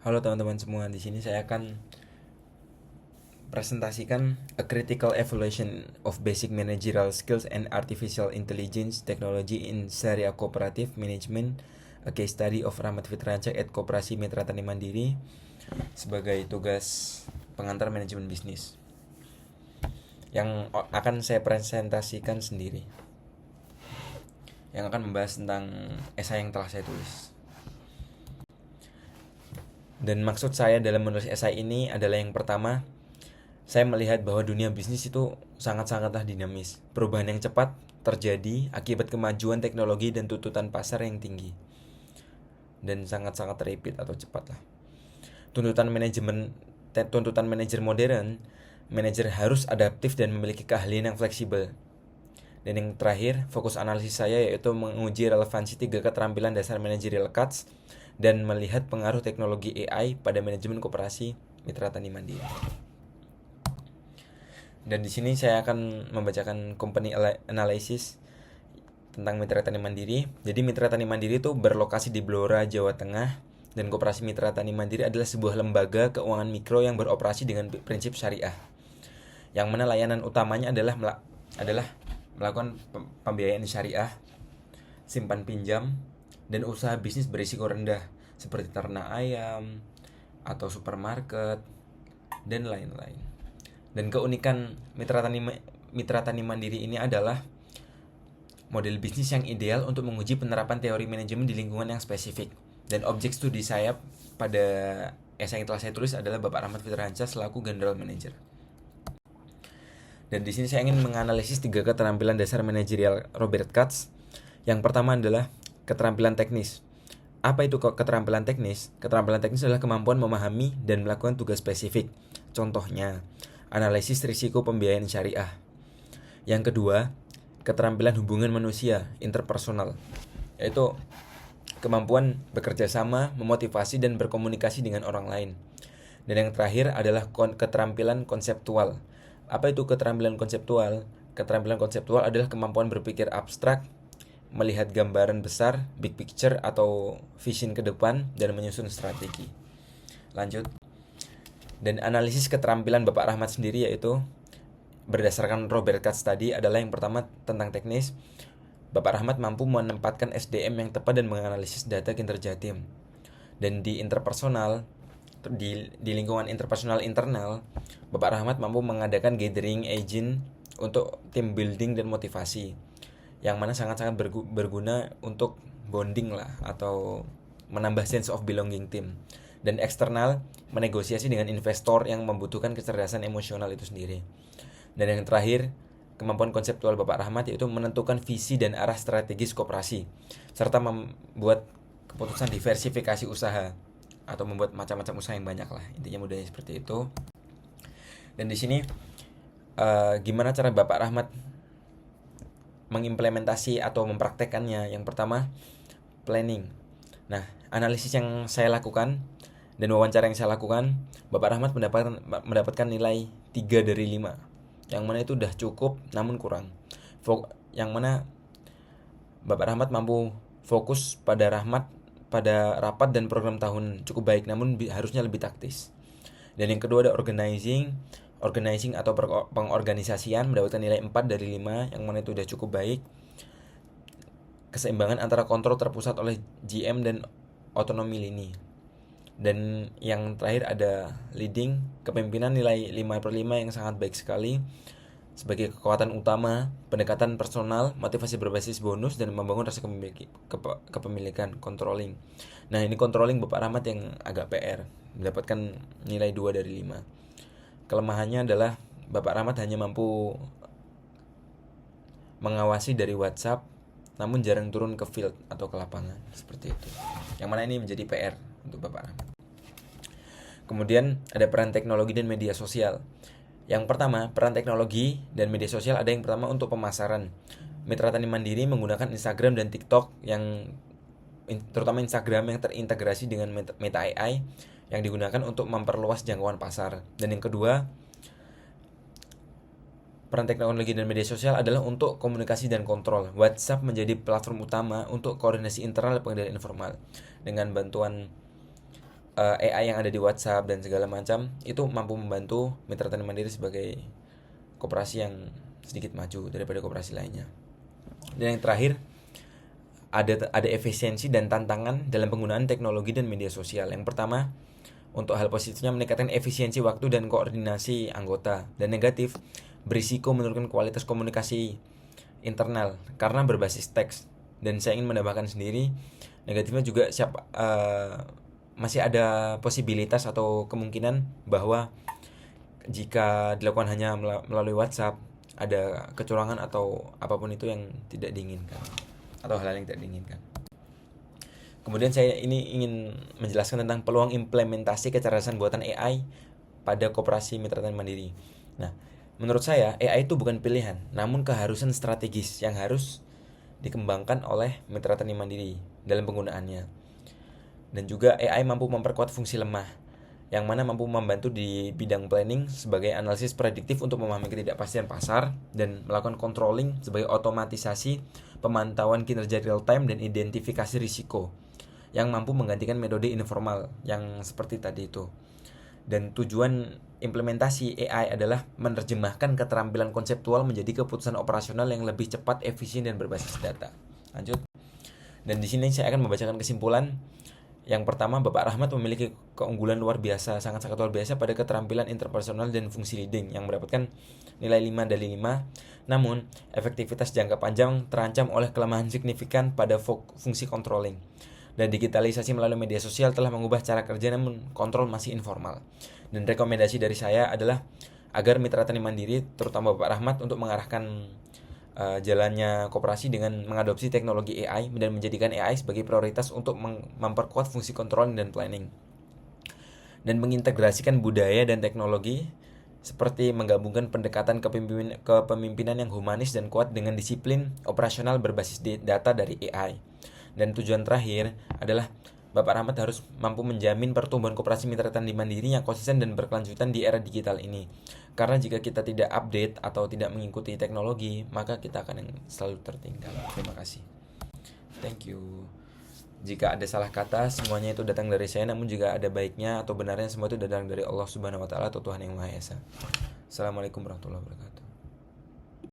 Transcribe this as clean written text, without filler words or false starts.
Halo teman-teman semua, di sini saya akan presentasikan a critical evaluation of basic managerial skills and artificial intelligence technology in Syariah Cooperative Management, a case study of Rahmat Fitransyah at Koperasi Mitra Tani Mandiri sebagai tugas pengantar manajemen bisnis yang akan saya presentasikan sendiri, yang akan membahas tentang esai yang telah saya tulis. Dan maksud saya dalam menulis esai ini adalah yang pertama, saya melihat bahwa dunia bisnis itu sangat-sangatlah dinamis. Perubahan yang cepat terjadi akibat kemajuan teknologi dan tuntutan pasar yang tinggi. Dan sangat-sangat rapid atau cepat lah. Tuntutan manajer modern, manajer harus adaptif dan memiliki keahlian yang fleksibel. Dan yang terakhir, fokus analisis saya yaitu menguji relevansi 3 keterampilan dasar managerial cuts dan melihat pengaruh teknologi AI pada manajemen koperasi Mitra Tani Mandiri. Dan di sini saya akan membacakan company analysis tentang Mitra Tani Mandiri. Jadi Mitra Tani Mandiri itu berlokasi di Blora, Jawa Tengah, dan Koperasi Mitra Tani Mandiri adalah sebuah lembaga keuangan mikro yang beroperasi dengan prinsip syariah, yang mana layanan utamanya adalah melakukan pembiayaan syariah, simpan pinjam, dan usaha bisnis berisiko rendah seperti ternak ayam atau supermarket dan lain-lain. Dan keunikan Mitra Tani Mandiri ini adalah model bisnis yang ideal untuk menguji penerapan teori manajemen di lingkungan yang spesifik. Dan objek studi saya pada esai yang telah saya tulis adalah Bapak Rahmat Fitransyah selaku General Manager. Dan di sini saya ingin menganalisis 3 keterampilan dasar manajerial Robert Katz. Yang pertama adalah keterampilan teknis. Apa itu keterampilan teknis? Keterampilan teknis adalah kemampuan memahami dan melakukan tugas spesifik. Contohnya, analisis risiko pembiayaan syariah. Yang kedua, keterampilan hubungan manusia, interpersonal, yaitu kemampuan bekerja sama, memotivasi, dan berkomunikasi dengan orang lain. Dan yang terakhir adalah keterampilan konseptual. Apa itu keterampilan konseptual? Keterampilan konseptual adalah kemampuan berpikir abstrak, melihat gambaran besar, big picture atau vision ke depan, dan menyusun strategi. Lanjut. Dan analisis keterampilan Bapak Rahmat sendiri yaitu berdasarkan Robert Katz tadi adalah yang pertama tentang teknis. Bapak Rahmat mampu menempatkan SDM yang tepat dan menganalisis data kinerja tim. Dan di interpersonal, di lingkungan interpersonal internal, Bapak Rahmat mampu mengadakan gathering agent untuk team building dan motivasi, yang mana sangat-sangat berguna untuk bonding lah atau menambah sense of belonging tim. Dan eksternal, menegosiasi dengan investor yang membutuhkan kecerdasan emosional itu sendiri. Dan yang terakhir, kemampuan konseptual Bapak Rahmat yaitu menentukan visi dan arah strategis koperasi, serta membuat keputusan diversifikasi usaha atau membuat macam-macam usaha yang banyak lah. Intinya mudahnya seperti itu. Dan di sini gimana cara Bapak Rahmat mengimplementasi atau mempraktekannya? Yang pertama, planning. Nah, analisis yang saya lakukan dan wawancara yang saya lakukan, Bapak Rahmat mendapatkan nilai 3 dari 5, yang mana itu udah cukup namun kurang. Yang mana Bapak Rahmat mampu fokus pada rapat dan program tahun cukup baik, namun harusnya lebih taktis. Dan yang kedua ada organizing atau pengorganisasian, mendapatkan nilai 4 dari 5, yang mana itu udah cukup baik. Keseimbangan antara kontrol terpusat oleh GM dan otonomi lini. Dan yang terakhir ada leading, kepemimpinan, nilai 5/5 yang sangat baik sekali. Sebagai kekuatan utama, pendekatan personal, motivasi berbasis bonus, dan membangun rasa kepemilikan, controlling. Nah, ini controlling Bapak Rahmat yang agak PR, mendapatkan nilai 2 dari 5. Kelemahannya adalah Bapak Rahmat hanya mampu mengawasi dari WhatsApp, namun jarang turun ke field atau ke lapangan, seperti itu. Yang mana ini menjadi PR untuk Bapak Rahmat. Kemudian ada peran teknologi dan media sosial. Yang pertama, peran teknologi dan media sosial ada yang pertama untuk pemasaran. Mitra Tani Mandiri menggunakan Instagram dan TikTok terutama Instagram yang terintegrasi dengan Meta AI yang digunakan untuk memperluas jangkauan pasar. Dan yang kedua, peran teknologi dan media sosial adalah untuk komunikasi dan kontrol. WhatsApp menjadi platform utama untuk koordinasi internal dan pengendalian informal. Dengan bantuan AI yang ada di WhatsApp dan segala macam itu mampu membantu Mitra Tani Mandiri sebagai koperasi yang sedikit maju daripada koperasi lainnya. Dan yang terakhir, ada efisiensi dan tantangan dalam penggunaan teknologi dan media sosial. Yang pertama, untuk hal positifnya meningkatkan efisiensi waktu dan koordinasi anggota, dan negatif berisiko menurunkan kualitas komunikasi internal karena berbasis teks. Dan saya ingin menambahkan sendiri, negatifnya juga masih ada posibilitas atau kemungkinan bahwa jika dilakukan hanya melalui WhatsApp, ada kecurangan atau apapun itu yang tidak diinginkan atau hal-hal yang tidak diinginkan. Kemudian saya ini ingin menjelaskan tentang peluang implementasi kecerdasan buatan AI pada koperasi Mitra Tani Mandiri. Nah, menurut saya AI itu bukan pilihan, namun keharusan strategis yang harus dikembangkan oleh Mitra Tani Mandiri dalam penggunaannya. Dan juga AI mampu memperkuat fungsi lemah, yang mana mampu membantu di bidang planning sebagai analisis prediktif untuk memahami ketidakpastian pasar dan melakukan controlling sebagai otomatisasi pemantauan kinerja real time dan identifikasi risiko, yang mampu menggantikan metode informal yang seperti tadi itu. Dan tujuan implementasi AI adalah menerjemahkan keterampilan konseptual menjadi keputusan operasional yang lebih cepat, efisien, dan berbasis data. Lanjut. Dan di sini saya akan membacakan kesimpulan. Yang pertama, Bapak Rahmat memiliki keunggulan luar biasa, sangat-sangat luar biasa pada keterampilan interpersonal dan fungsi leading yang mendapatkan nilai 5 dari 5. Namun, efektivitas jangka panjang terancam oleh kelemahan signifikan pada fungsi controlling. Dan digitalisasi melalui media sosial telah mengubah cara kerja, namun kontrol masih informal. Dan rekomendasi dari saya adalah agar Mitra Tani Mandiri, terutama Bapak Rahmat, untuk mengarahkan jalannya koperasi dengan mengadopsi teknologi AI dan menjadikan AI sebagai prioritas untuk memperkuat fungsi controlling dan planning, dan mengintegrasikan budaya dan teknologi seperti menggabungkan pendekatan kepemimpinan yang humanis dan kuat dengan disiplin operasional berbasis data dari AI. Dan tujuan terakhir adalah Bapak Rahmat harus mampu menjamin pertumbuhan koperasi Mitra Tani Mandiri yang konsisten dan berkelanjutan di era digital ini. Karena jika kita tidak update atau tidak mengikuti teknologi, maka kita akan selalu tertinggal. Terima kasih. Thank you. Jika ada salah kata, semuanya itu datang dari saya, namun jika ada baiknya atau benarnya, semua itu datang dari Allah Subhanahu wa taala atau Tuhan yang Maha Esa. Assalamualaikum warahmatullahi wabarakatuh.